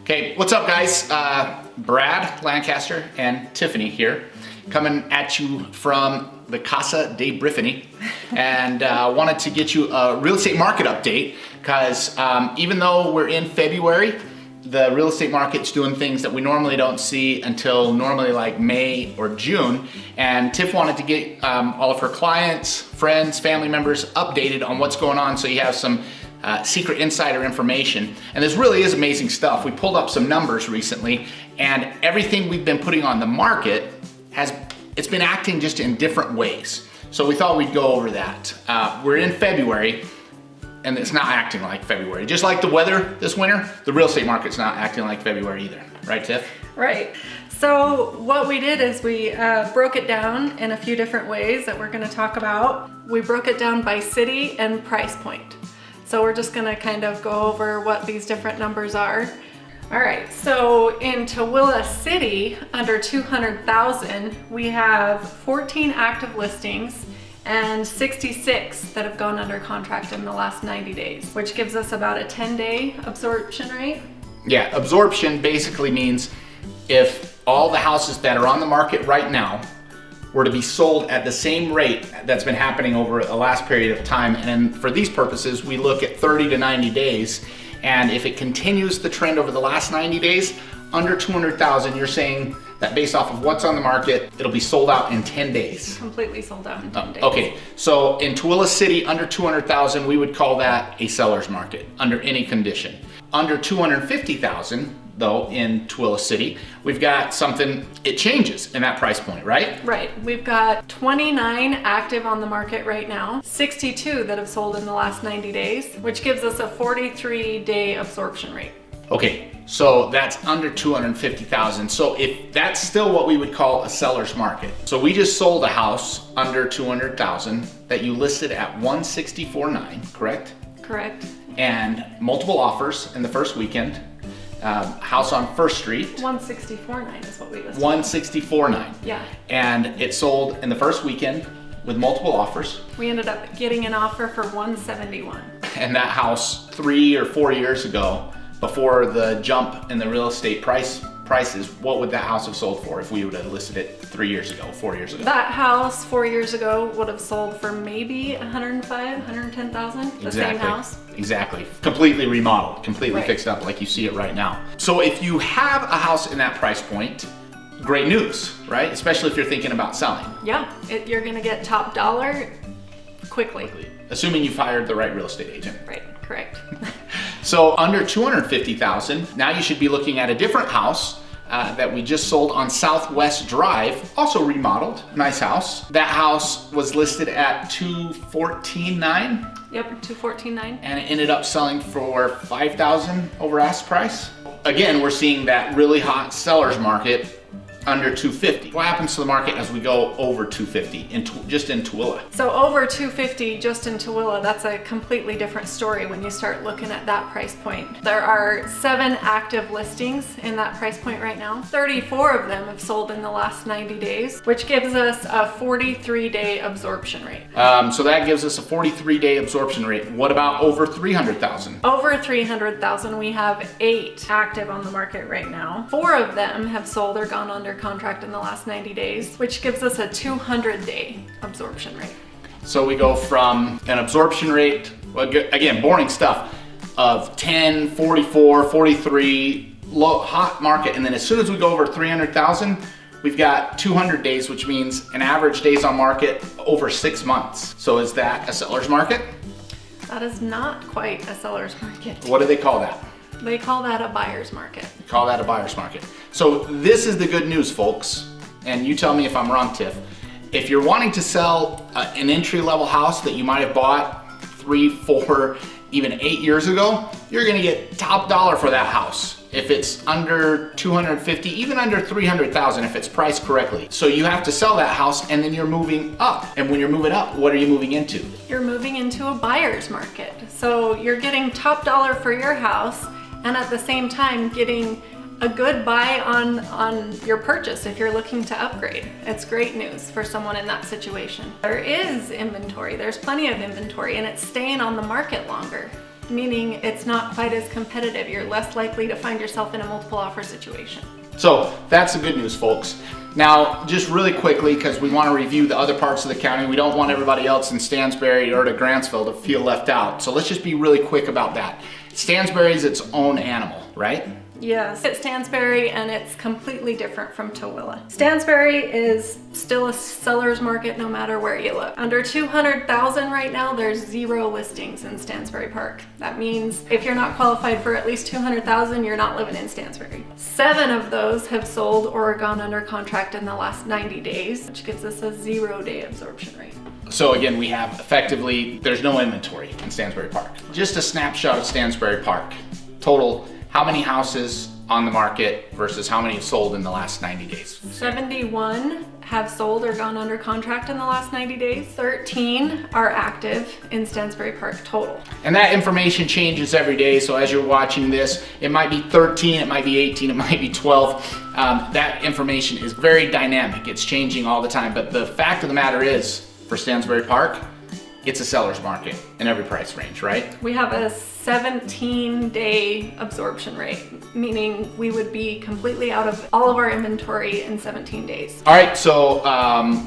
Okay, what's up guys? Brad Lancaster and Tiffany here, coming at you from the Casa de Briffany, and wanted to get you a real estate market update because even though we're in February, the real estate market's doing things that we normally don't see until normally like May or June, and Tiff wanted to get all of her clients, friends, family members updated on what's going on so you have some secret insider information. And this really is amazing stuff. We pulled up some numbers recently, and everything we've been putting on the market it's been acting just in different ways. So we thought we'd go over that. We're in February, and it's not acting like February. Just like the weather this winter, the real estate market's not acting like February either. Right, Tiff? Right. So what we did is we broke it down in a few different ways that we're going to talk about. We broke it down by city and price point. So we're just gonna kind of go over what these different numbers are. All right, so in Tooele City, under 200,000, we have 14 active listings and 66 that have gone under contract in the last 90 days, which gives us about a 10-day absorption rate. Yeah, absorption basically means if all the houses that are on the market right now were to be sold at the same rate that's been happening over the last period of time. And for these purposes, we look at 30 to 90 days. And if it continues the trend over the last 90 days, under 200,000, you're saying that based off of what's on the market, it'll be sold out in 10 days. Completely sold out in 10 days. Okay, so in Tooele City, under 200,000, we would call that a seller's market under any condition. Under 250,000, though, in Tooele City, we've got something, it changes in that price point, right? Right. We've got 29 active on the market right now, 62 that have sold in the last 90 days, which gives us a 43-day absorption rate. Okay, so that's under 250,000. So if that's still what we would call a seller's market. So we just sold a house under 200,000 that you listed at 164.9, correct? Correct. And multiple offers in the first weekend. House on First Street. 164.9 is what we listed. 164.9. Yeah. And it sold in the first weekend with multiple offers. We ended up getting an offer for 171. And that house 3 or 4 years ago, before the jump in the real estate prices, what would that house have sold for if we would have listed it 3 years ago, 4 years ago? That house 4 years ago would have sold for maybe 105, 110,000. The same house. Exactly. Completely remodeled, completely Right. fixed up like you see it right now. So if you have a house in that price point, great news, right? Especially if you're thinking about selling. Yeah, you're gonna get top dollar quickly. Assuming you've hired the right real estate agent. Right, correct. So under 250,000, now you should be looking at a different house that we just sold on Southwest Drive, also remodeled, nice house. That house was listed at 214.9. Yep, 214.9. And it ended up selling for 5,000 over ask price. Again, we're seeing that really hot seller's market under 250. What happens to the market as we go over 250 just in Tooele? So over 250 just in Tooele, that's a completely different story when you start looking at that price point. There are 7 active listings in that price point right now. 34 of them have sold in the last 90 days, which gives us a 43-day absorption rate. So that gives us a 43-day absorption rate. What about over 300,000? Over 300,000, we have 8 active on the market right now. 4 of them have sold or gone under contract in the last 90 days, which gives us a 200-day absorption rate. So we go from an absorption rate, well, again, boring stuff, of 10, 44, 43, low, hot market, and then as soon as we go over 300,000, we've got 200 days, which means an average days on market over 6 months. So is that a seller's market? That is not quite a seller's market. What do they call that? They call that a buyer's market. Call that a buyer's market. So this is the good news, folks, and you tell me if I'm wrong, Tiff. If you're wanting to sell an entry-level house that you might have bought 3, 4, even 8 years ago, you're gonna get top dollar for that house. If it's under 250, even under 300,000 if it's priced correctly. So you have to sell that house and then you're moving up. And when you're moving up, what are you moving into? You're moving into a buyer's market. So you're getting top dollar for your house and at the same time getting a good buy on your purchase if you're looking to upgrade. It's great news for someone in that situation. There is inventory, there's plenty of inventory, and it's staying on the market longer. meaning it's not quite as competitive. You're less likely to find yourself in a multiple offer situation. So that's the good news, folks. Now, just really quickly, because we want to review the other parts of the county, we don't want everybody else in Stansbury or to Grantsville to feel left out. So let's just be really quick about that. Stansbury is its own animal, right? Yes, it's Stansbury and it's completely different from Tooele. Stansbury is still a seller's market no matter where you look. Under 200,000 right now, there's 0 listings in Stansbury Park. That means if you're not qualified for at least 200,000, you're not living in Stansbury. 7 of those have sold or gone under contract in the last 90 days, which gives us a 0-day absorption rate. So again, we have effectively, there's no inventory in Stansbury Park. Just a snapshot of Stansbury Park. Total, how many houses on the market versus how many have sold in the last 90 days? 71 have sold or gone under contract in the last 90 days. 13 are active in Stansbury Park total. And that information changes every day. So as you're watching this, it might be 13, it might be 18, it might be 12. That information is very dynamic. It's changing all the time. But the fact of the matter is, for Stansbury Park, it's a seller's market in every price range, right? We have a 17-day absorption rate, meaning we would be completely out of all of our inventory in 17 days. All right, so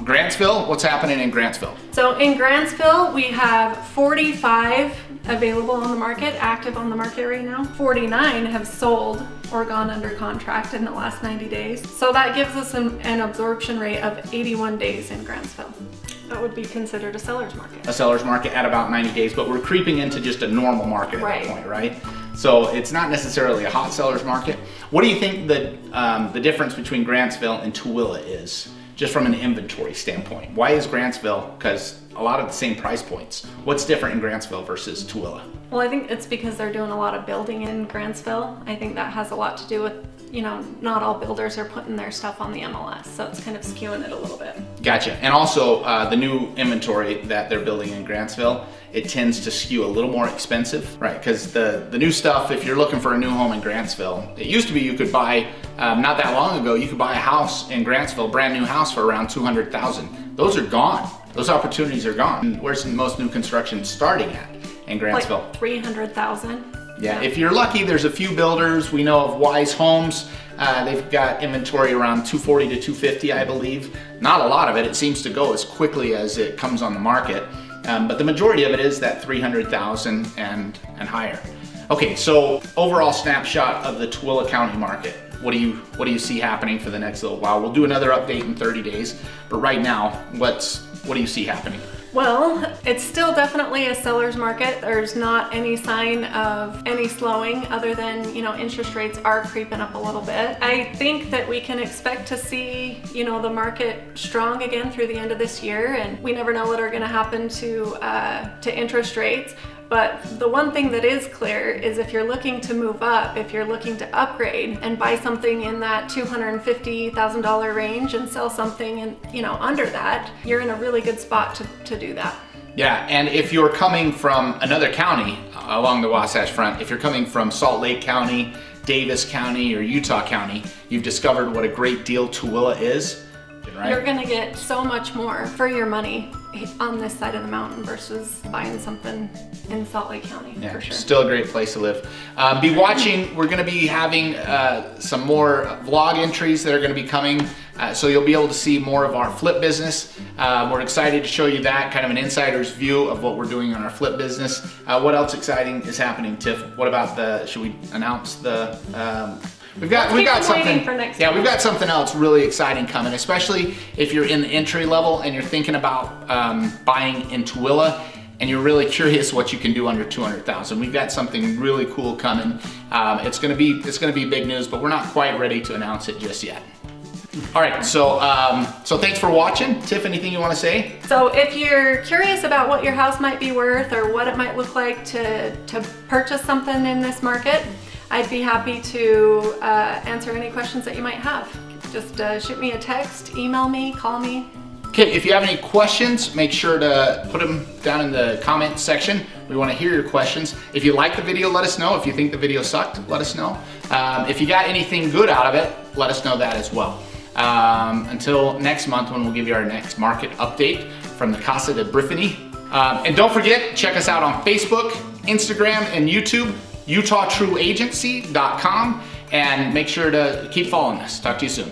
Grantsville, what's happening in Grantsville? So in Grantsville, we have 45 available on the market, active on the market right now. 49 have sold or gone under contract in the last 90 days. So that gives us an absorption rate of 81 days in Grantsville. That would be considered a seller's market. A seller's market at about 90 days, but we're creeping into just a normal market at that point, right? So it's not necessarily a hot seller's market. What do you think the difference between Grantsville and Tooele is, just from an inventory standpoint? Why is Grantsville, because a lot of the same price points, what's different in Grantsville versus Tooele? Well, I think it's because they're doing a lot of building in Grantsville. I think that has a lot to do with, you know, not all builders are putting their stuff on the MLS, so it's kind of skewing it a little bit. Gotcha. And also the new inventory that they're building in Grantsville, it tends to skew a little more expensive, right? Because the new stuff, if you're looking for a new home in Grantsville, it used to be you could buy, not that long ago, you could buy a house in Grantsville, brand new house for around 200,000. Those are gone. Those opportunities are gone. Where's most new construction starting at in Grantsville? Like 300,000. Yeah, if you're lucky, there's a few builders. We know of Wise Homes. They've got inventory around 240 to 250, I believe. Not a lot of it. It seems to go as quickly as it comes on the market. But the majority of it is that 300,000 and higher. Okay, so overall snapshot of the Tooele County market. What do you see happening for the next little while? We'll do another update in 30 days. But right now, what do you see happening? Well, it's still definitely a seller's market. There's not any sign of any slowing other than, you know, interest rates are creeping up a little bit. I think that we can expect to see, you know, the market strong again through the end of this year, and we never know what are going to happen to interest rates. But the one thing that is clear is if you're looking to move up, if you're looking to upgrade and buy something in that $250,000 range and sell something in, you know, under that, you're in a really good spot to do that. Yeah, and if you're coming from another county along the Wasatch Front, if you're coming from Salt Lake County, Davis County, or Utah County, you've discovered what a great deal Tooele is. Right? You're gonna get so much more for your money on this side of the mountain versus buying something in Salt Lake County, yeah, for sure. Still a great place to live. Be watching, we're gonna be having some more vlog entries that are gonna be coming, so you'll be able to see more of our flip business. We're excited to show you that, kind of an insider's view of what we're doing on our flip business. What else exciting is happening, Tiff? What about should we announce the, We've got something. We've got something else really exciting coming, especially if you're in the entry level and you're thinking about buying in Tooele and you're really curious what you can do under 200,000. We've got something really cool coming. It's gonna be big news, but we're not quite ready to announce it just yet. All right, so thanks for watching. Tiff, anything you want to say? So if you're curious about what your house might be worth or what it might look like to purchase something in this market, I'd be happy to answer any questions that you might have. Just shoot me a text, email me, call me. Okay, if you have any questions, make sure to put them down in the comment section. We want to hear your questions. If you like the video, let us know. If you think the video sucked, let us know. If you got anything good out of it, let us know that as well. Until next month, when we'll give you our next market update from the Casa de Briffany. And don't forget, check us out on Facebook, Instagram and YouTube, UtahTrueAgency.com, and make sure to keep following us. Talk to you soon.